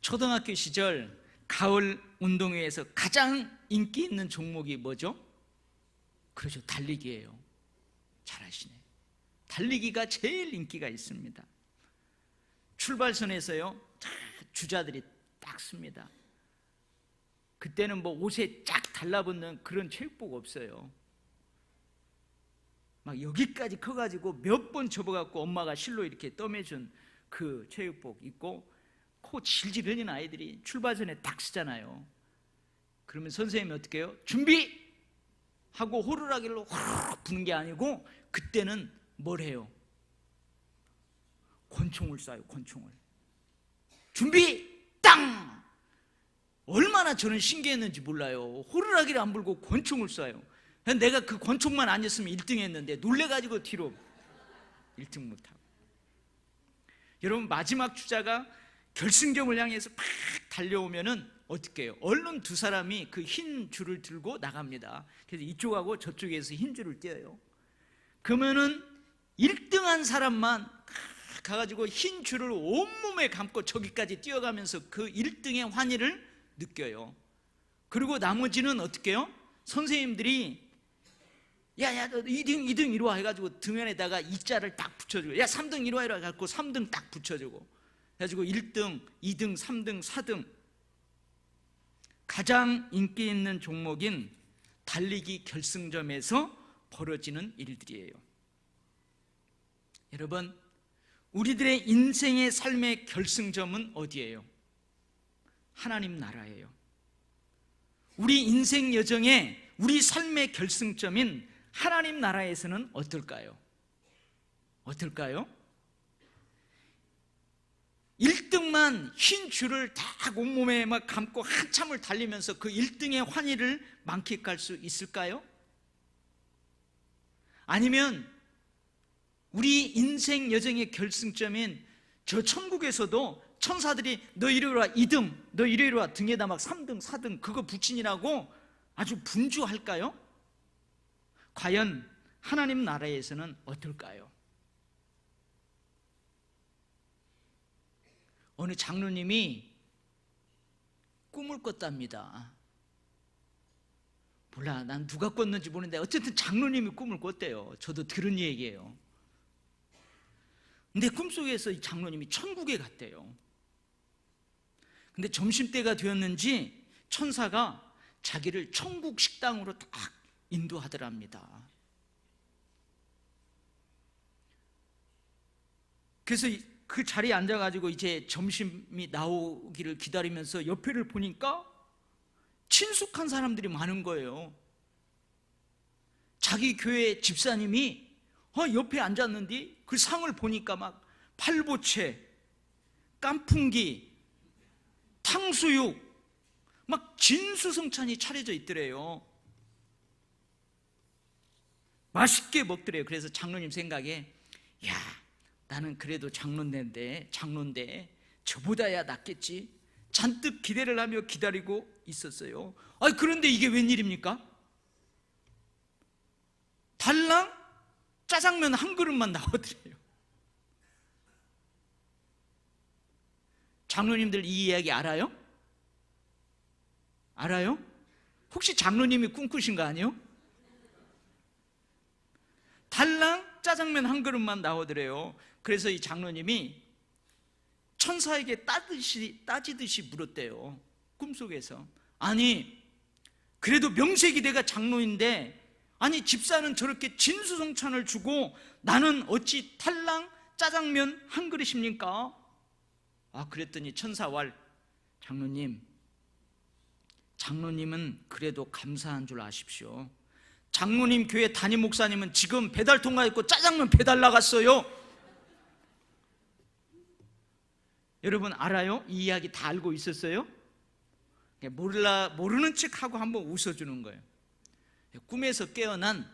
초등학교 시절 가을 운동회에서 가장 인기 있는 종목이 뭐죠? 그렇죠, 달리기예요. 잘 아시네. 달리기가 제일 인기가 있습니다. 출발선에서요, 주자들이 딱 씁니다. 그때는 뭐 옷에 쫙 달라붙는 그런 체육복 없어요. 막 여기까지 커가지고 몇 번 접어갖고 엄마가 실로 이렇게 떠매준 그 체육복 입고 코 질질 흘리는 아이들이 출발선에 딱 쓰잖아요. 그러면 선생님이 어떻게 해요? 준비! 하고 호루라기로 후루룩 부는 게 아니고 그때는 뭘 해요? 권총을 쏴요. 권총을. 준비! 땅! 얼마나 저는 신기했는지 몰라요. 호루라기를 안 불고 권총을 쏴요. 내가 그 권총만 안 줬으면 1등 했는데 놀래가지고 뒤로 1등 못하고. 여러분, 마지막 주자가 결승점을 향해서 팍 달려오면은 어떻게 해요? 얼른 두 사람이 그 흰 줄을 들고 나갑니다. 그래서 이쪽하고 저쪽에서 흰 줄을 띄어요. 그러면은 1등한 사람만 가가지고 흰 줄을 온몸에 감고 저기까지 뛰어가면서 그 1등의 환희를 느껴요. 그리고 나머지는 어떻게 해요? 선생님들이 야야 너 2등 이리 와 해가지고 등면에다가 2자를 딱 붙여주고, 야 3등 이리 와 해가지고 3등 딱 붙여주고 해가지고 1등, 2등, 3등, 4등. 가장 인기 있는 종목인 달리기 결승점에서 벌어지는 일들이에요. 여러분, 우리들의 인생의 삶의 결승점은 어디예요? 하나님 나라예요. 우리 인생 여정의 우리 삶의 결승점인 하나님 나라에서는 어떨까요? 어떨까요? 1등만 흰 줄을 다 온몸에 막 감고 한참을 달리면서 그 1등의 환희를 만끽할 수 있을까요? 아니면 우리 인생 여정의 결승점인 저 천국에서도 천사들이 너 이리 와 2등, 너 이리 와 등에다 막 3등, 4등 그거 붙이니라고 아주 분주할까요? 과연 하나님 나라에서는 어떨까요? 어느 장로님이 꿈을 꿨답니다. 몰라, 난 누가 꿨는지 모르는데 어쨌든 장로님이 꿈을 꿨대요. 저도 들은 얘기예요. 근데 꿈속에서 이 장로님이 천국에 갔대요. 근데 점심때가 되었는지 천사가 자기를 천국 식당으로 딱 인도하더랍니다. 그래서 그 자리에 앉아가지고 이제 점심이 나오기를 기다리면서 옆에를 보니까 친숙한 사람들이 많은 거예요. 자기 교회 집사님이 옆에 앉았는데 그 상을 보니까 막 팔보채, 깐풍기, 탕수육 막 진수성찬이 차려져 있더래요. 맛있게 먹더래요. 그래서 장로님 생각에 야, 나는 그래도 장로인데 저보다야 낫겠지. 잔뜩 기대를 하며 기다리고 있었어요. 그런데 이게 웬일입니까? 달랑 짜장면 한 그릇만 나오더래요. 장로님들 이 이야기 알아요? 알아요? 혹시 장로님이 꿈꾸신 거 아니에요? 달랑 짜장면 한 그릇만 나오더래요. 그래서 이 장로님이 천사에게 따지듯이 물었대요. 꿈속에서. 아니, 그래도 명색이 내가 장로인데 아니 집사는 저렇게 진수성찬을 주고 나는 어찌 탈랑 짜장면 한 그릇입니까? 그랬더니 천사왈, 장로님은 그래도 감사한 줄 아십시오. 장로님 교회 담임 목사님은 지금 배달 통화 있고 짜장면 배달 나갔어요. 여러분 알아요? 이 이야기 다 알고 있었어요? 모르는 척하고 한번 웃어주는 거예요. 꿈에서 깨어난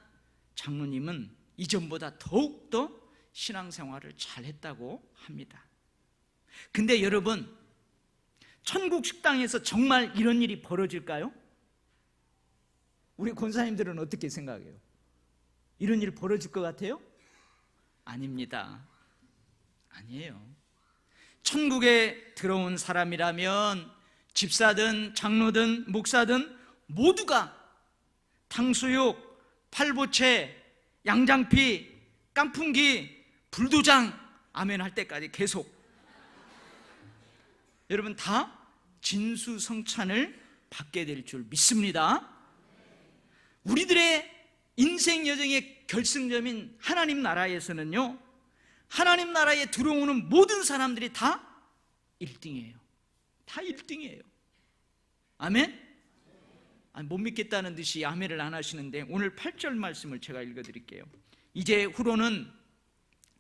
장로님은 이전보다 더욱더 신앙생활을 잘했다고 합니다. 근데 여러분, 천국 식당에서 정말 이런 일이 벌어질까요? 우리 권사님들은 어떻게 생각해요? 이런 일 벌어질 것 같아요? 아닙니다. 아니에요. 천국에 들어온 사람이라면 집사든 장로든 목사든 모두가 탕수육, 팔보채, 양장피, 깐풍기, 불도장 아멘 할 때까지 계속 여러분 다 진수성찬을 받게 될 줄 믿습니다. 우리들의 인생 여정의 결승점인 하나님 나라에서는요, 하나님 나라에 들어오는 모든 사람들이 다 1등이에요. 다 1등이에요. 아멘? 못 믿겠다는 듯이 아멘을 안 하시는데 오늘 8절 말씀을 제가 읽어드릴게요. 이제 후로는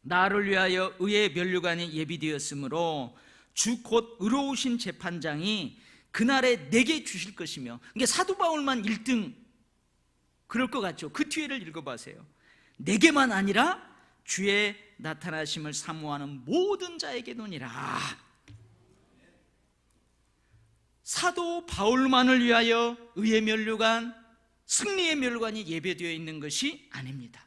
나를 위하여 의의 면류관이 예비되었으므로 주 곧 의로우신 재판장이 그날에 내게 주실 것이며, 이게 사도 바울만 1등 그럴 것 같죠? 그 뒤에를 읽어보세요. 내게만 아니라 주의 나타나심을 사모하는 모든 자에게도니라. 사도 바울만을 위하여 의의 면류관, 승리의 면류관이 예배되어 있는 것이 아닙니다.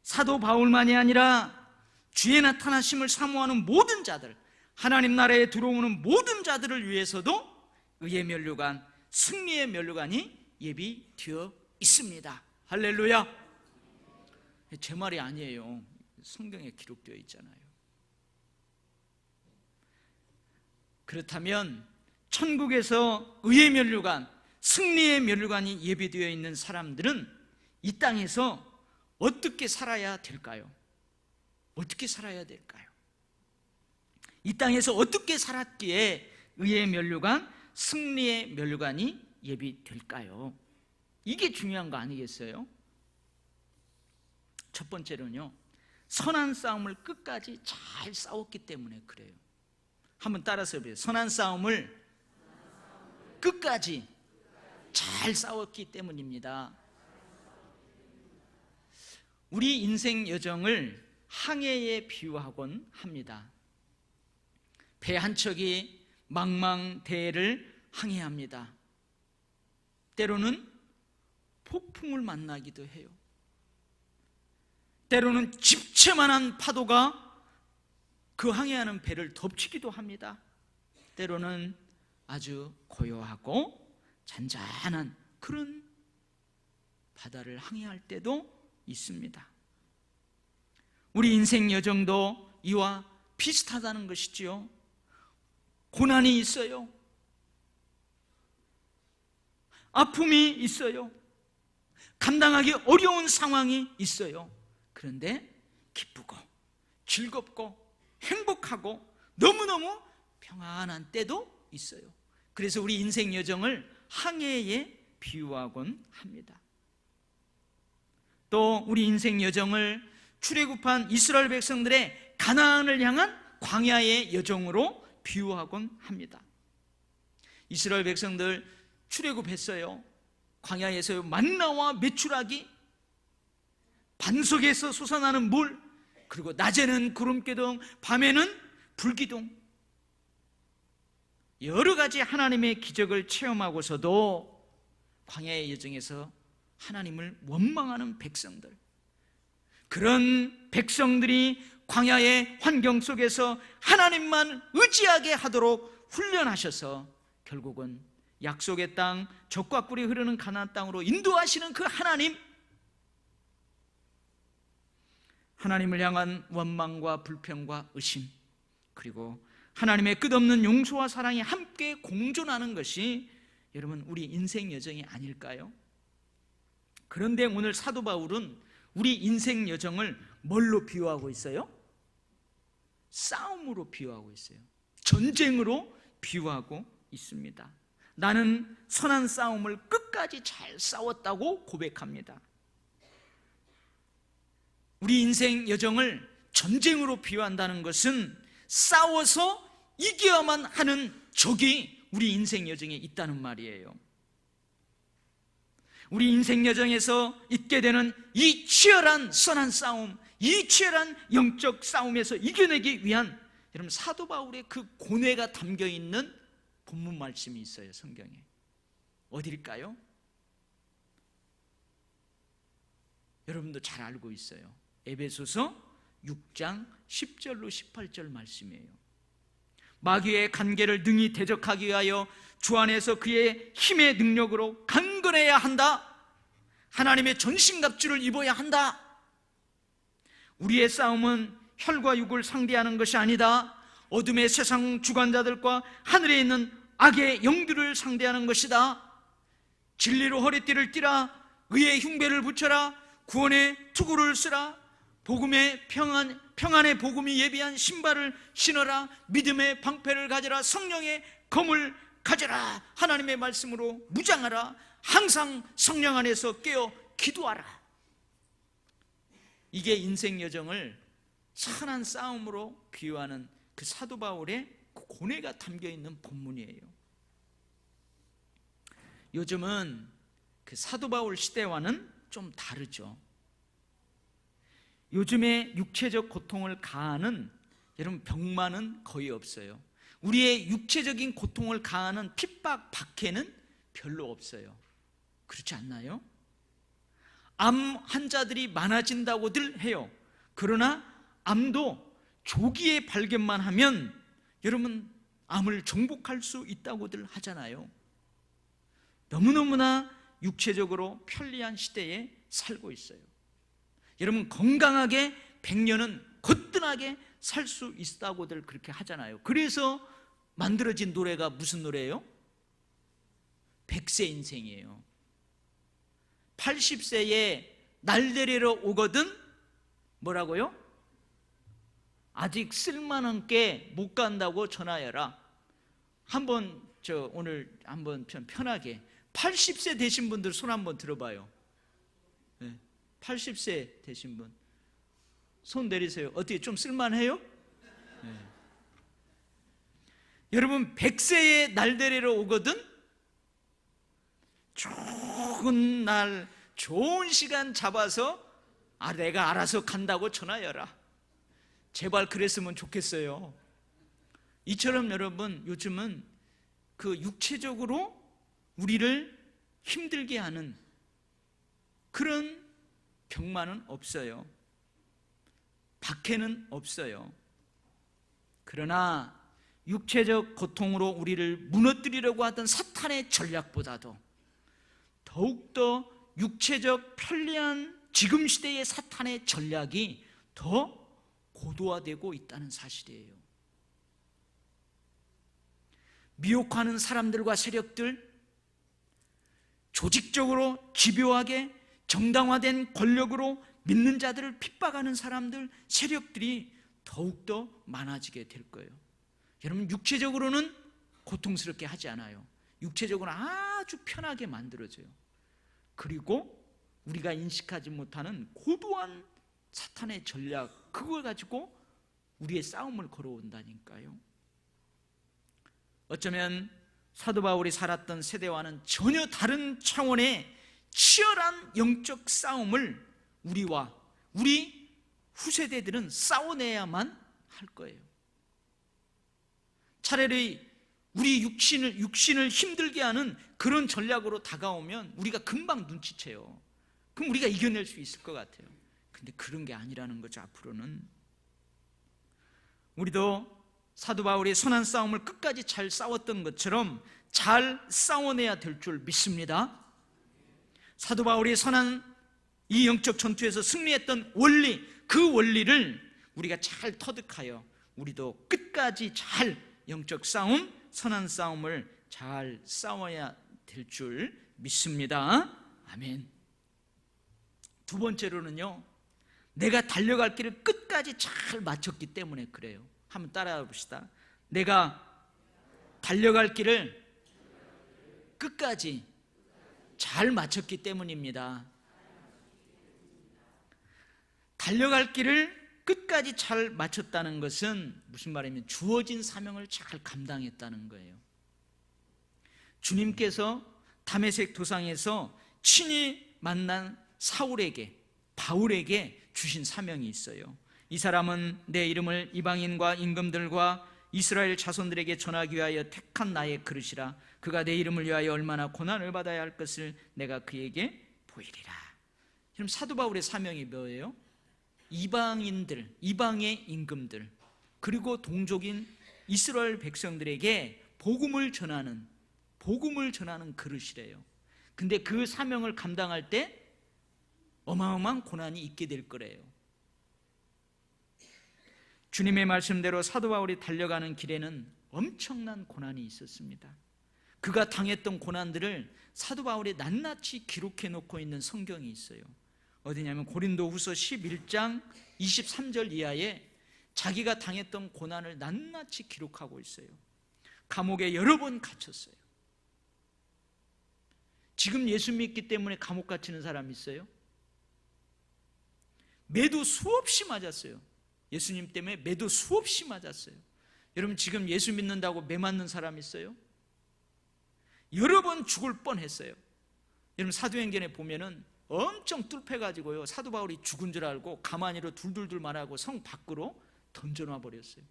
사도 바울만이 아니라 주의 나타나심을 사모하는 모든 자들, 하나님 나라에 들어오는 모든 자들을 위해서도 의의 면류관, 승리의 면류관이 예비되어 있습니다. 할렐루야. 제 말이 아니에요. 성경에 기록되어 있잖아요. 그렇다면 천국에서 의의 면류관, 승리의 면류관이 예비되어 있는 사람들은 이 땅에서 어떻게 살아야 될까요? 어떻게 살아야 될까요? 이 땅에서 어떻게 살았기에 의의 면류관, 승리의 면류관이 예비될까요? 이게 중요한 거 아니겠어요? 첫 번째로는요, 선한 싸움을 끝까지 잘 싸웠기 때문에 그래요. 한번 따라서 해보세요. 선한 싸움을 끝까지 잘 싸웠기 때문입니다. 우리 인생 여정을 항해에 비유하곤 합니다. 배 한 척이 망망대해를 항해합니다. 때로는 폭풍을 만나기도 해요. 때로는 집채만한 파도가 그 항해하는 배를 덮치기도 합니다. 때로는 아주 고요하고 잔잔한 그런 바다를 항해할 때도 있습니다. 우리 인생 여정도 이와 비슷하다는 것이지요. 고난이 있어요. 아픔이 있어요. 감당하기 어려운 상황이 있어요. 그런데 기쁘고 즐겁고 행복하고 너무너무 평안한 때도 있어요. 그래서 우리 인생 여정을 항해에 비유하곤 합니다. 또 우리 인생 여정을 출애굽한 이스라엘 백성들의 가나안을 향한 광야의 여정으로 비유하곤 합니다. 이스라엘 백성들 출애굽했어요. 광야에서 만나와 메추라기, 반석에서 솟아나는 물, 그리고 낮에는 구름기둥, 밤에는 불기둥, 여러 가지 하나님의 기적을 체험하고서도 광야의 여정에서 하나님을 원망하는 백성들, 그런 백성들이 광야의 환경 속에서 하나님만 의지하게 하도록 훈련하셔서 결국은 약속의 땅, 젖과 꿀이 흐르는 가나안 땅으로 인도하시는 그 하나님을 향한 원망과 불평과 의심, 그리고 하나님의 끝없는 용서와 사랑이 함께 공존하는 것이 여러분 우리 인생 여정이 아닐까요? 그런데 오늘 사도 바울은 우리 인생 여정을 뭘로 비유하고 있어요? 싸움으로 비유하고 있어요. 전쟁으로 비유하고 있습니다. 나는 선한 싸움을 끝까지 잘 싸웠다고 고백합니다. 우리 인생 여정을 전쟁으로 비유한다는 것은 싸워서 이겨야만 하는 적이 우리 인생 여정에 있다는 말이에요. 우리 인생 여정에서 있게 되는 이 치열한 선한 싸움, 이 치열한 영적 싸움에서 이겨내기 위한 여러분 사도 바울의 그 고뇌가 담겨있는 본문 말씀이 있어요. 성경에 어디일까요? 여러분도 잘 알고 있어요. 에베소서 6장 10절로 18절 말씀이에요. 마귀의 간계를 능히 대적하기 위하여 주 안에서 그의 힘의 능력으로 강건해야 한다. 하나님의 전신갑주를 입어야 한다. 우리의 싸움은 혈과 육을 상대하는 것이 아니다. 어둠의 세상 주관자들과 하늘에 있는 악의 영들을 상대하는 것이다. 진리로 허리띠를 띠라. 의의 흉배를 붙여라. 구원의 투구를 쓰라. 복음의 평안의 복음이 예비한 신발을 신어라. 믿음의 방패를 가져라. 성령의 검을 가져라. 하나님의 말씀으로 무장하라. 항상 성령 안에서 깨어 기도하라. 이게 인생 여정을 선한 싸움으로 비유하는 그 사도 바울의 고뇌가 담겨 있는 본문이에요. 요즘은 그 사도 바울 시대와는 좀 다르죠. 요즘에 육체적 고통을 가하는 여러분 병만은 거의 없어요. 우리의 육체적인 고통을 가하는 핍박, 박해는 별로 없어요. 그렇지 않나요? 암 환자들이 많아진다고들 해요. 그러나 암도 조기에 발견만 하면 여러분 암을 정복할 수 있다고들 하잖아요. 너무너무나 육체적으로 편리한 시대에 살고 있어요. 여러분 건강하게 100년은 거뜬하게 살 수 있다고들 그렇게 하잖아요. 그래서 만들어진 노래가 무슨 노래예요? 100세 인생이에요. 80세에 날 데리러 오거든 뭐라고요? 아직 쓸만한 게 못 간다고 전하여라. 한번 오늘 한번 편하게 80세 되신 분들 손 한번 들어봐요. 80세 되신 분 손 내리세요. 어떻게 좀 쓸만해요? 네. 여러분 100세에 날 데리러 오거든 좋은 날 좋은 시간 잡아서 내가 알아서 간다고 전하여라. 제발 그랬으면 좋겠어요. 이처럼 여러분 요즘은 그 육체적으로 우리를 힘들게 하는 그런 병만은 없어요. 박해는 없어요. 그러나 육체적 고통으로 우리를 무너뜨리려고 하던 사탄의 전략보다도 더욱더 육체적 편리한 지금 시대의 사탄의 전략이 더 고도화되고 있다는 사실이에요. 미혹하는 사람들과 세력들, 조직적으로 집요하게 정당화된 권력으로 믿는 자들을 핍박하는 사람들, 세력들이 더욱더 많아지게 될 거예요. 여러분 육체적으로는 고통스럽게 하지 않아요. 육체적으로 아주 편하게 만들어져요. 그리고 우리가 인식하지 못하는 고도한 사탄의 전략, 그걸 가지고 우리의 싸움을 걸어온다니까요. 어쩌면 사도 바울이 살았던 세대와는 전혀 다른 차원의 치열한 영적 싸움을 우리와 우리 후세대들은 싸워내야만 할 거예요. 차라리 우리 육신을 힘들게 하는 그런 전략으로 다가오면 우리가 금방 눈치채요. 그럼 우리가 이겨낼 수 있을 것 같아요. 근데 그런 게 아니라는 거죠. 앞으로는 우리도 사도 바울이 선한 싸움을 끝까지 잘 싸웠던 것처럼 잘 싸워내야 될 줄 믿습니다. 사도 바울이 선한 이 영적 전투에서 승리했던 원리, 그 원리를 우리가 잘 터득하여 우리도 끝까지 잘 영적 싸움, 선한 싸움을 잘 싸워야 될 줄 믿습니다. 아멘. 두 번째로는요, 내가 달려갈 길을 끝까지 잘 마쳤기 때문에 그래요. 한번 따라해 봅시다. 내가 달려갈 길을 끝까지 잘 마쳤기 때문입니다. 달려갈 길을 끝까지 잘 마쳤다는 것은 무슨 말이냐면 주어진 사명을 잘 감당했다는 거예요. 주님께서 다메섹 도상에서 친히 만난 사울에게, 바울에게 주신 사명이 있어요. 이 사람은 내 이름을 이방인과 임금들과 이스라엘 자손들에게 전하기 위하여 택한 나의 그릇이라. 그가 내 이름을 위하여 얼마나 고난을 받아야 할 것을 내가 그에게 보이리라. 그럼 사도 바울의 사명이 뭐예요? 이방인들, 이방의 임금들, 그리고 동족인 이스라엘 백성들에게 복음을 전하는 그릇이래요. 근데 그 사명을 감당할 때 어마어마한 고난이 있게 될 거래요. 주님의 말씀대로 사도 바울이 달려가는 길에는 엄청난 고난이 있었습니다. 그가 당했던 고난들을 사도 바울이 낱낱이 기록해 놓고 있는 성경이 있어요. 어디냐면 고린도후서 11장 23절 이하에 자기가 당했던 고난을 낱낱이 기록하고 있어요. 감옥에 여러 번 갇혔어요. 지금 예수 믿기 때문에 감옥 갇히는 사람 있어요? 매도 수없이 맞았어요. 예수님 때문에 매도 수없이 맞았어요. 여러분, 지금 예수 믿는다고 매 맞는 사람 있어요? 여러 번 죽을 뻔했어요. 여러분, 사도행전에 보면은 엄청 뚫패가지고요, 사도 바울이 죽은 줄 알고 가만히로 둘둘둘 말하고 성 밖으로 던져놔 버렸어요.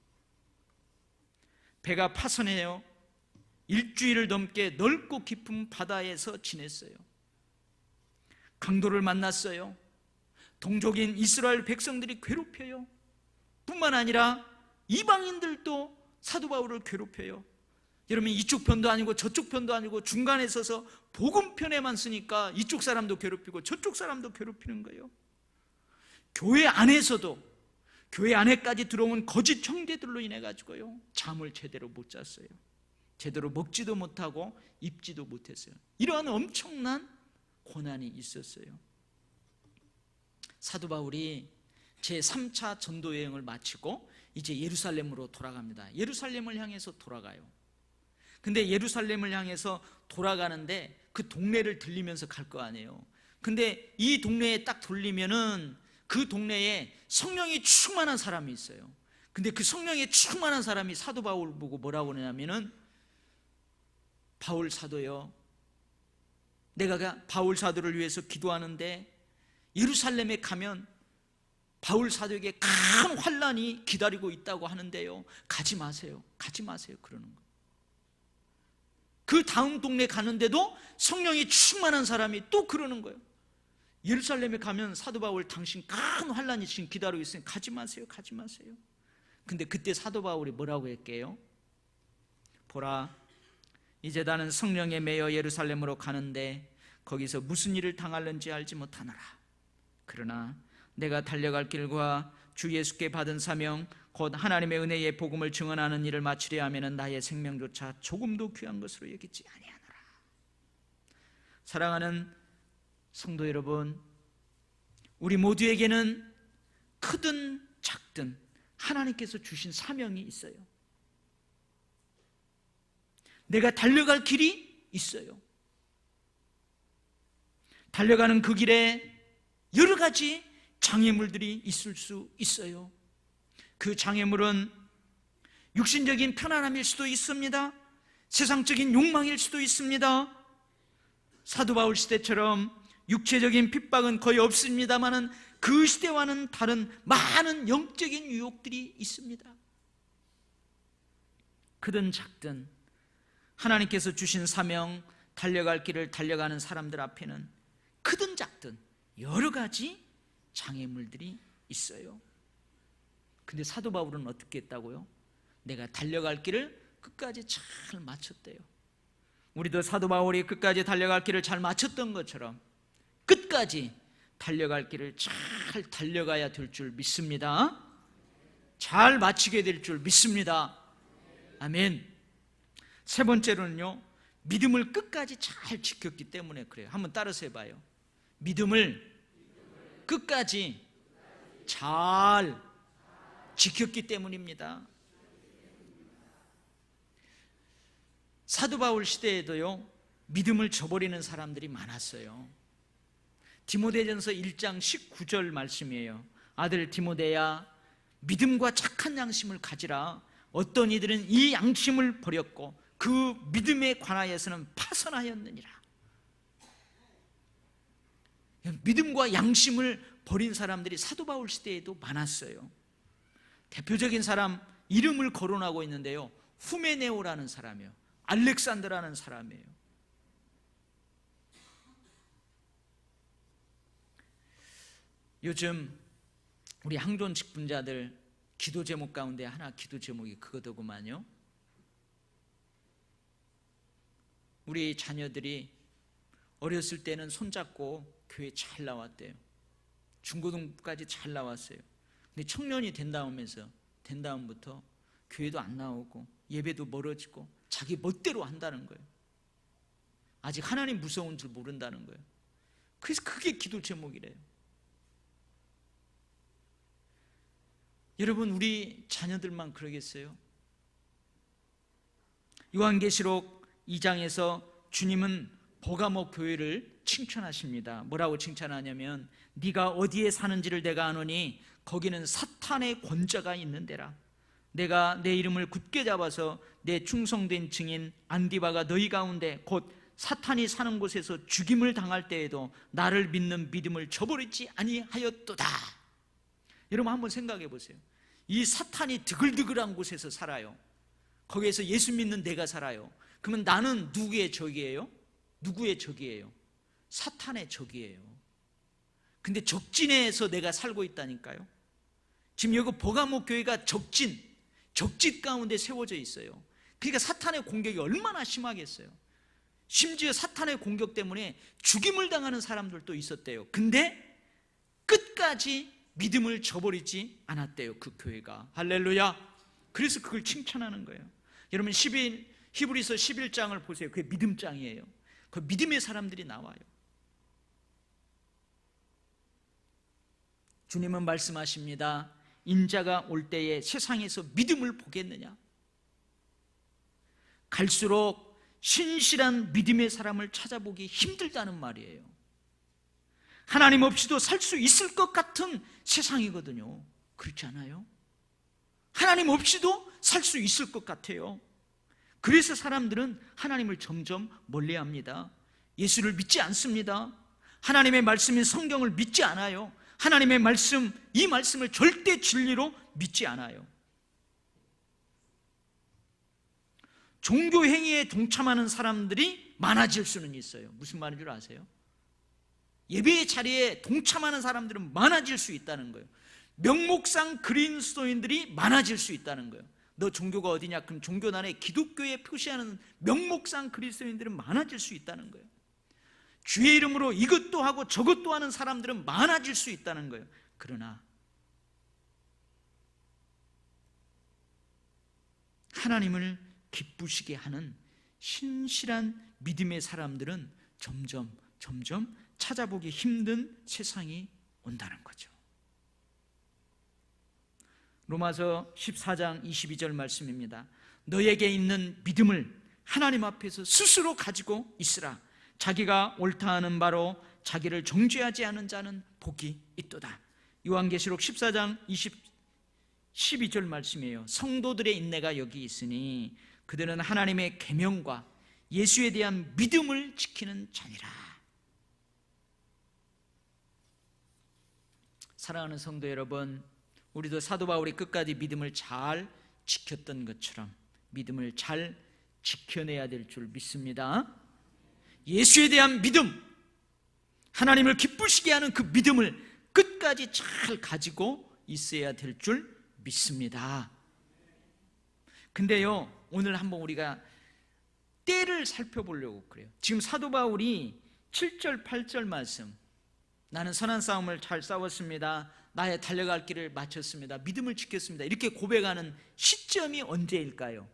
배가 파선해요. 일주일을 넘게 넓고 깊은 바다에서 지냈어요. 강도를 만났어요. 동족인 이스라엘 백성들이 괴롭혀요. 뿐만 아니라 이방인들도 사도 바울을 괴롭혀요. 여러분, 이쪽 편도 아니고 저쪽 편도 아니고 중간에 서서 복음 편에만 쓰니까 이쪽 사람도 괴롭히고 저쪽 사람도 괴롭히는 거예요. 교회 안에서도, 교회 안에까지 들어온 거짓 형제들로 인해 가지고요, 잠을 제대로 못 잤어요. 제대로 먹지도 못하고 입지도 못했어요. 이러한 엄청난 고난이 있었어요. 사도 바울이 제3차 전도 여행을 마치고 이제 예루살렘으로 돌아갑니다. 예루살렘을 향해서 돌아가요. 근데 예루살렘을 향해서 돌아가는데 그 동네를 들리면서 갈 거 아니에요. 근데 이 동네에 딱 돌리면은 그 동네에 성령이 충만한 사람이 있어요. 근데 그 성령이 충만한 사람이 사도 바울 보고 뭐라고 그러냐면은, 바울 사도요, 내가 바울 사도를 위해서 기도하는데 예루살렘에 가면 바울 사도에게 큰 환난이 기다리고 있다고 하는데요, 가지 마세요, 가지 마세요, 그러는 거예요. 그 다음 동네 가는데도 성령이 충만한 사람이 또 그러는 거예요. 예루살렘에 가면 사도 바울 당신 큰 환난이 지금 기다리고 있으니 가지 마세요, 가지 마세요. 근데 그때 사도 바울이 뭐라고 했게요? 보라, 이제 나는 성령에 매여 예루살렘으로 가는데 거기서 무슨 일을 당할는지 알지 못하노라. 그러나 내가 달려갈 길과 주 예수께 받은 사명, 곧 하나님의 은혜의 복음을 증언하는 일을 마치려 하면은 나의 생명조차 조금도 귀한 것으로 여기지 아니하노라. 사랑하는 성도 여러분, 우리 모두에게는 크든 작든 하나님께서 주신 사명이 있어요. 내가 달려갈 길이 있어요. 달려가는 그 길에 여러 가지 장애물들이 있을 수 있어요. 그 장애물은 육신적인 편안함일 수도 있습니다. 세상적인 욕망일 수도 있습니다. 사도 바울 시대처럼 육체적인 핍박은 거의 없습니다만은 그 시대와는 다른 많은 영적인 유혹들이 있습니다. 크든 작든 하나님께서 주신 사명, 달려갈 길을 달려가는 사람들 앞에는 크든 작든 여러 가지 장애물들이 있어요. 근데 사도 바울은 어떻게 했다고요? 내가 달려갈 길을 끝까지 잘 마쳤대요. 우리도 사도 바울이 끝까지 달려갈 길을 잘 마쳤던 것처럼 끝까지 달려갈 길을 잘 달려가야 될 줄 믿습니다. 잘 마치게 될 줄 믿습니다. 아멘. 세 번째로는요, 믿음을 끝까지 잘 지켰기 때문에 그래요. 한번 따라서 해봐요. 믿음을 끝까지 잘 지켰기 때문입니다. 사도 바울 시대에도요, 믿음을 저버리는 사람들이 많았어요. 디모데전서 1장 19절 말씀이에요. 아들 디모데야, 믿음과 착한 양심을 가지라. 어떤 이들은 이 양심을 버렸고 그 믿음에 관하여서는 파선하였느니라. 믿음과 양심을 버린 사람들이 사도 바울 시대에도 많았어요. 대표적인 사람 이름을 거론하고 있는데요, 후메네오라는 사람이에요. 알렉산더라는 사람이에요. 요즘 우리 항존 직분자들 기도 제목 가운데 하나, 기도 제목이 그거더구만요. 우리 자녀들이 어렸을 때는 손잡고 교회 잘 나왔대요. 중고등부까지 잘 나왔어요. 근데 청년이 된 다음부터 교회도 안 나오고 예배도 멀어지고 자기 멋대로 한다는 거예요. 아직 하나님 무서운 줄 모른다는 거예요. 그래서 그게 기도 제목이래요. 여러분, 우리 자녀들만 그러겠어요? 요한계시록 2장에서 주님은 버가모 교회를 칭찬하십니다. 뭐라고 칭찬하냐면, 네가 어디에 사는지를 내가 아노니 거기는 사탄의 권자가 있는 데라. 내가 내 이름을 굳게 잡아서 내 충성된 증인 안디바가 너희 가운데 곧 사탄이 사는 곳에서 죽임을 당할 때에도 나를 믿는 믿음을 저버리지 아니하였도다. 여러분 한번 생각해 보세요. 이 사탄이 드글드글한 곳에서 살아요. 거기에서 예수 믿는 내가 살아요. 그러면 나는 누구의 적이에요? 누구의 적이에요? 사탄의 적이에요. 근데 적진에서 내가 살고 있다니까요. 지금 여기 버가모 교회가 적진 가운데 세워져 있어요. 그러니까 사탄의 공격이 얼마나 심하겠어요. 심지어 사탄의 공격 때문에 죽임을 당하는 사람들도 있었대요. 근데 끝까지 믿음을 저버리지 않았대요, 그 교회가. 할렐루야. 그래서 그걸 칭찬하는 거예요. 여러분 히브리서 11장을 보세요. 그게 믿음장이에요. 그 믿음의 사람들이 나와요. 주님은 말씀하십니다. 인자가 올 때에 세상에서 믿음을 보겠느냐? 갈수록 신실한 믿음의 사람을 찾아보기 힘들다는 말이에요. 하나님 없이도 살 수 있을 것 같은 세상이거든요. 그렇지 않아요? 하나님 없이도 살 수 있을 것 같아요. 그래서 사람들은 하나님을 점점 멀리합니다. 예수를 믿지 않습니다. 하나님의 말씀인 성경을 믿지 않아요. 하나님의 말씀, 이 말씀을 절대 진리로 믿지 않아요. 종교 행위에 동참하는 사람들이 많아질 수는 있어요. 무슨 말인 줄 아세요? 예배의 자리에 동참하는 사람들은 많아질 수 있다는 거예요. 명목상 그리스도인들이 많아질 수 있다는 거예요. 너 종교가 어디냐? 그럼 종교단에 기독교에 표시하는 명목상 그리스도인들은 많아질 수 있다는 거예요. 주의 이름으로 이것도 하고 저것도 하는 사람들은 많아질 수 있다는 거예요. 그러나 하나님을 기쁘시게 하는 신실한 믿음의 사람들은 점점 찾아보기 힘든 세상이 온다는 거죠. 로마서 14장 22절 말씀입니다. 너에게 있는 믿음을 하나님 앞에서 스스로 가지고 있으라. 자기가 옳다 하는 바로 자기를 정죄하지 않은 자는 복이 있도다. 요한계시록 14장 12절 말씀이에요. 성도들의 인내가 여기 있으니 그들은 하나님의 계명과 예수에 대한 믿음을 지키는 자니라. 사랑하는 성도 여러분, 우리도 사도 바울이 끝까지 믿음을 잘 지켰던 것처럼 믿음을 잘 지켜내야 될 줄 믿습니다. 예수에 대한 믿음, 하나님을 기쁘시게 하는 그 믿음을 끝까지 잘 가지고 있어야 될 줄 믿습니다. 근데요, 오늘 한번 우리가 때를 살펴보려고 그래요. 지금 사도 바울이 7절 8절 말씀, 나는 선한 싸움을 잘 싸웠습니다. 나의 달려갈 길을 마쳤습니다. 믿음을 지켰습니다. 이렇게 고백하는 시점이 언제일까요?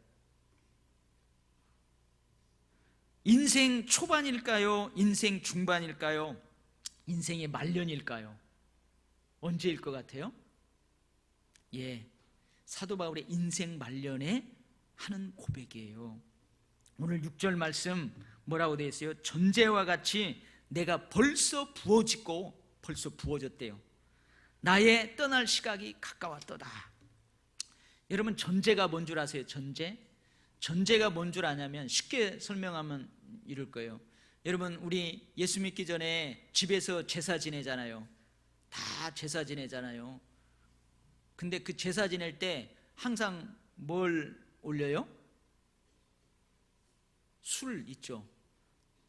인생 초반일까요? 인생 중반일까요? 인생의 말년일까요? 언제일 것 같아요? 예, 사도 바울의 인생 말년에 하는 고백이에요. 오늘 6절 말씀 뭐라고 되어 있어요? 전제와 같이 내가 벌써 부어졌대요. 나의 떠날 시각이 가까웠도다. 여러분, 전제가 뭔 줄 아세요? 전제가 뭔 줄 아냐면 쉽게 설명하면 이럴 거예요. 여러분, 우리 예수 믿기 전에 집에서 제사 지내잖아요. 다 제사 지내잖아요. 근데 그 제사 지낼 때 항상 뭘 올려요? 술 있죠.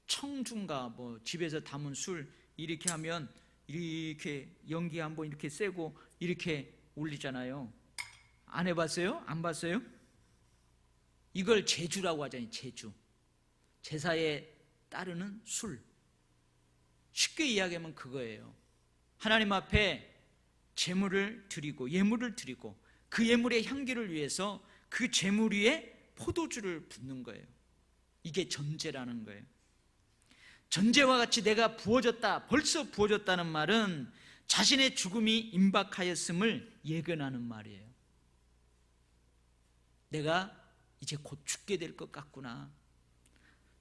청중가 뭐 집에서 담은 술 이렇게 하면 이렇게 연기 한번 이렇게 쐬고 이렇게 올리잖아요. 안 해봤어요? 안 봤어요? 이걸 제주라고 하잖아요. 제주. 제사에 따르는 술. 쉽게 이야기하면 그거예요. 하나님 앞에 제물을 드리고 예물을 드리고 그 예물의 향기를 위해서 그 제물 위에 포도주를 붓는 거예요. 이게 전제라는 거예요. 전제와 같이 내가 부어졌다, 벌써 부어졌다는 말은 자신의 죽음이 임박하였음을 예견하는 말이에요. 내가 이제 곧 죽게 될 것 같구나.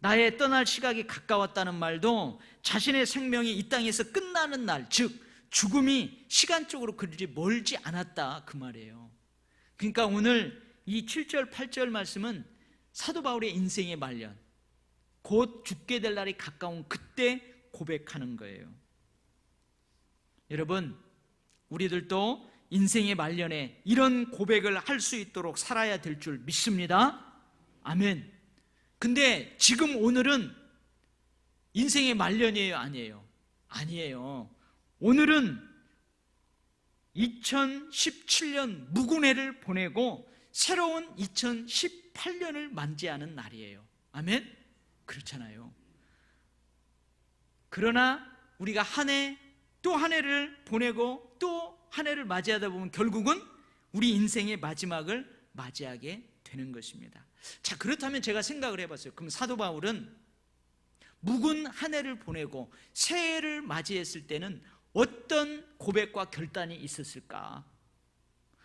나의 떠날 시각이 가까웠다는 말도 자신의 생명이 이 땅에서 끝나는 날, 즉 죽음이 시간적으로 그리 멀지 않았다, 그 말이에요. 그러니까 오늘 이 7절 8절 말씀은 사도 바울의 인생의 말년, 곧 죽게 될 날이 가까운 그때 고백하는 거예요. 여러분, 우리들도 인생의 말년에 이런 고백을 할 수 있도록 살아야 될 줄 믿습니다. 아멘. 근데 지금 오늘은 인생의 말년이에요, 아니에요? 아니에요. 오늘은 2017년 무군해를 보내고 새로운 2018년을 맞이하는 날이에요. 아멘? 그렇잖아요. 그러나 우리가 한 해 또 한 해를 보내고 또 한 해를 맞이하다 보면 결국은 우리 인생의 마지막을 맞이하게 되는 것입니다. 자, 그렇다면 제가 생각을 해봤어요. 그럼 사도 바울은 묵은 한 해를 보내고 새해를 맞이했을 때는 어떤 고백과 결단이 있었을까?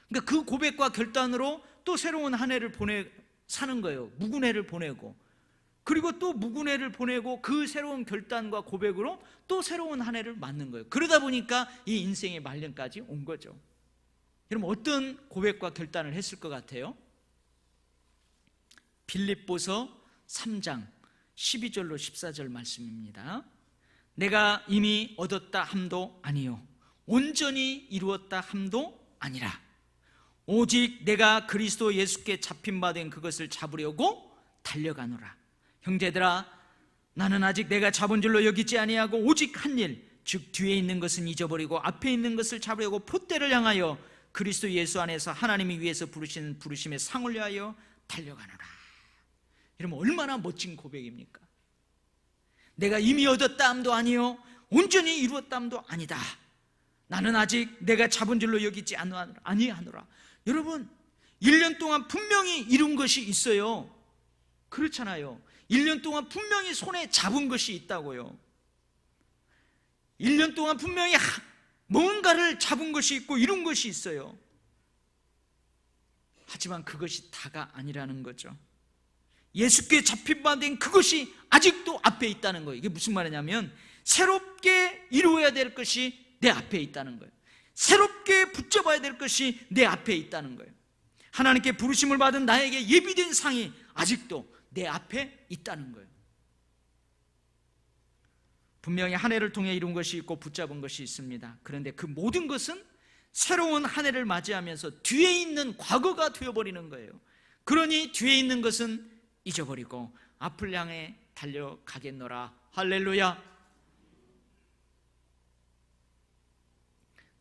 그러니까 그 고백과 결단으로 또 새로운 한 해를 사는 거예요. 묵은 해를 보내고, 그리고 또 묵은 해를 보내고 그 새로운 결단과 고백으로 또 새로운 한 해를 맞는 거예요. 그러다 보니까 이 인생의 말년까지 온 거죠. 여러분, 어떤 고백과 결단을 했을 것 같아요? 빌립보서 3장 12절로 14절 말씀입니다. 내가 이미 얻었다 함도 아니요 온전히 이루었다 함도 아니라 오직 내가 그리스도 예수께 잡힌 바 된 그것을 잡으려고 달려가노라. 형제들아, 나는 아직 내가 잡은 줄로 여기지 아니하고 오직 한 일, 즉 뒤에 있는 것은 잊어버리고 앞에 있는 것을 잡으려고 폿대를 향하여 그리스도 예수 안에서 하나님이 위해서 부르신 부르심의 상을 위하여 달려가노라. 여러분, 얼마나 멋진 고백입니까? 내가 이미 얻었다 함도 아니요 온전히 이루었다 함도 아니다. 나는 아직 내가 잡은 줄로 여기지 아니하노라. 여러분, 1년 동안 분명히 이룬 것이 있어요. 그렇잖아요. 1년 동안 분명히 손에 잡은 것이 있다고요. 1년 동안 분명히 뭔가를 잡은 것이 있고 이룬 것이 있어요. 하지만 그것이 다가 아니라는 거죠. 예수께 잡힌 바 된 그것이 아직도 앞에 있다는 거예요. 이게 무슨 말이냐면 새롭게 이루어야 될 것이 내 앞에 있다는 거예요. 새롭게 붙잡아야 될 것이 내 앞에 있다는 거예요. 하나님께 부르심을 받은 나에게 예비된 상이 아직도 내 앞에 있다는 거예요. 분명히 한 해를 통해 이룬 것이 있고 붙잡은 것이 있습니다. 그런데 그 모든 것은 새로운 한 해를 맞이하면서 뒤에 있는 과거가 되어버리는 거예요. 그러니 뒤에 있는 것은 잊어버리고 앞을 향해 달려가겠노라. 할렐루야.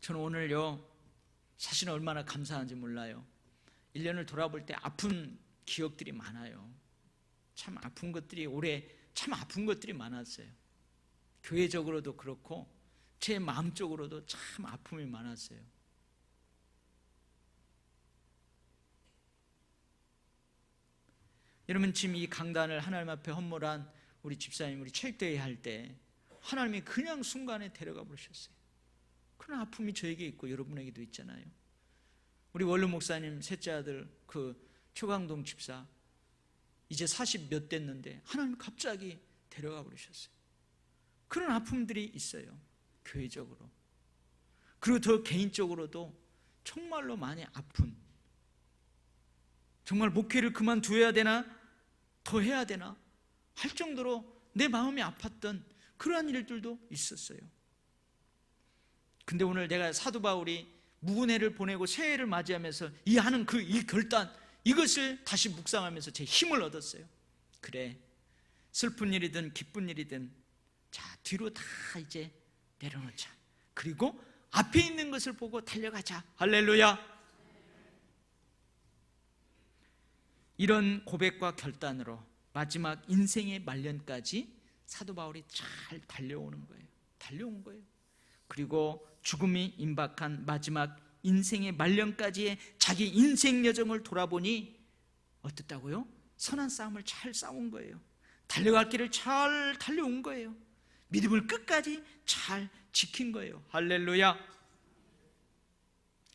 저는 오늘요, 사실은 얼마나 감사한지 몰라요. 1년을 돌아볼 때 아픈 기억들이 많아요. 참 아픈 것들이 올해 참 아픈 것들이 많았어요. 교회적으로도 그렇고 제 마음적으로도 참 아픔이 많았어요. 여러분, 지금 이 강단을 하나님 앞에 헌물한 우리 집사님, 우리 체육대회 할 때 하나님이 그냥 순간에 데려가 버리셨어요. 그런 아픔이 저에게 있고 여러분에게도 있잖아요. 우리 원로 목사님 셋째 아들 그 최광동 집사 이제 40 몇 됐는데 하나님 갑자기 데려가 버리셨어요. 그런 아픔들이 있어요, 교회적으로. 그리고 더 개인적으로도 정말로 많이 아픈, 정말 목회를 그만두어야 되나 더 해야 되나 할 정도로 내 마음이 아팠던 그러한 일들도 있었어요. 근데 오늘 내가 사도 바울이 묵은 해를 보내고 새해를 맞이하면서 이 하는 그 일 결단, 이것을 다시 묵상하면서 제 힘을 얻었어요. 그래, 슬픈 일이든 기쁜 일이든 자, 뒤로 다 이제 내려놓자. 그리고 앞에 있는 것을 보고 달려가자. 할렐루야. 이런 고백과 결단으로 마지막 인생의 말년까지 사도 바울이 잘 달려오는 거예요. 달려온 거예요. 그리고 죽음이 임박한 마지막 인생의 말년까지의 자기 인생 여정을 돌아보니 어떻다고요? 선한 싸움을 잘 싸운 거예요. 달려갈 길을 잘 달려온 거예요. 믿음을 끝까지 잘 지킨 거예요. 할렐루야.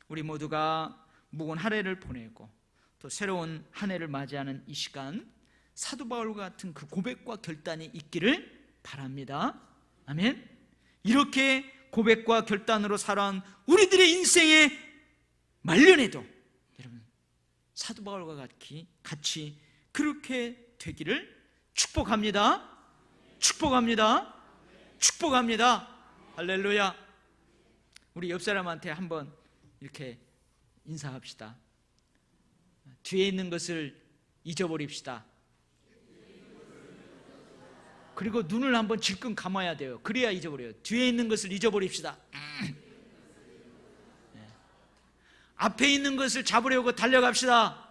우리 모두가 묵은 한 해를 보내고 또 새로운 한 해를 맞이하는 이 시간, 사도 바울과 같은 그 고백과 결단이 있기를 바랍니다. 아멘. 이렇게 고백과 결단으로 살아온 우리들의 인생의 말년에도 여러분 사도 바울과 같이 그렇게 되기를 축복합니다. 축복합니다. 축복합니다. 할렐루야. 우리 옆 사람한테 한번 이렇게 인사합시다. 뒤에 있는 것을 잊어버립시다. 그리고 눈을 한번 질끈 감아야 돼요. 그래야 잊어버려요. 뒤에 있는 것을 잊어버립시다. 앞에 있는 것을 잡으려고 달려갑시다.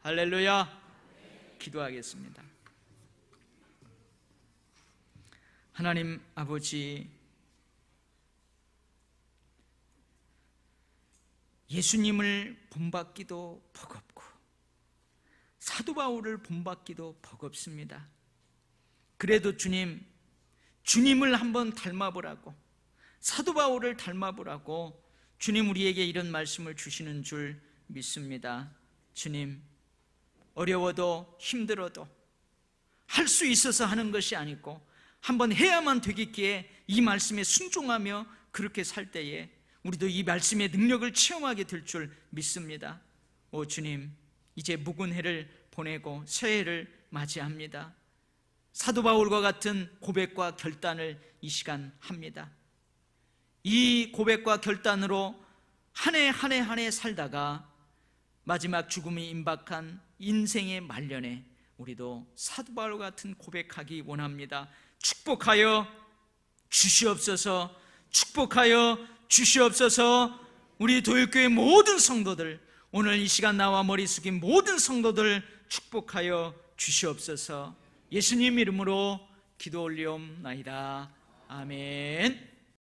할렐루야. 기도하겠습니다. 하나님 아버지, 예수님을 본받기도 버겁고 사도 바울을 본받기도 버겁습니다. 그래도 주님을 한번 닮아보라고, 사도 바울을 닮아보라고 주님 우리에게 이런 말씀을 주시는 줄 믿습니다. 주님, 어려워도 힘들어도 할 수 있어서 하는 것이 아니고 한번 해야만 되겠기에 이 말씀에 순종하며 그렇게 살 때에 우리도 이 말씀의 능력을 체험하게 될 줄 믿습니다. 오 주님, 이제 묵은 해를 보내고 새해를 맞이합니다. 사도 바울과 같은 고백과 결단을 이 시간 합니다. 이 고백과 결단으로 한 해 한 해 한 해 살다가 마지막 죽음이 임박한 인생의 말년에 우리도 사도 바울 같은 고백하기 원합니다. 축복하여 주시옵소서. 축복하여 주시옵소서. 우리 도역교회 모든 성도들, 오늘 이 시간 나와 머리 숙인 모든 성도들 축복하여 주시옵소서. 예수님 이름으로 기도 올리옵나이다. 아멘.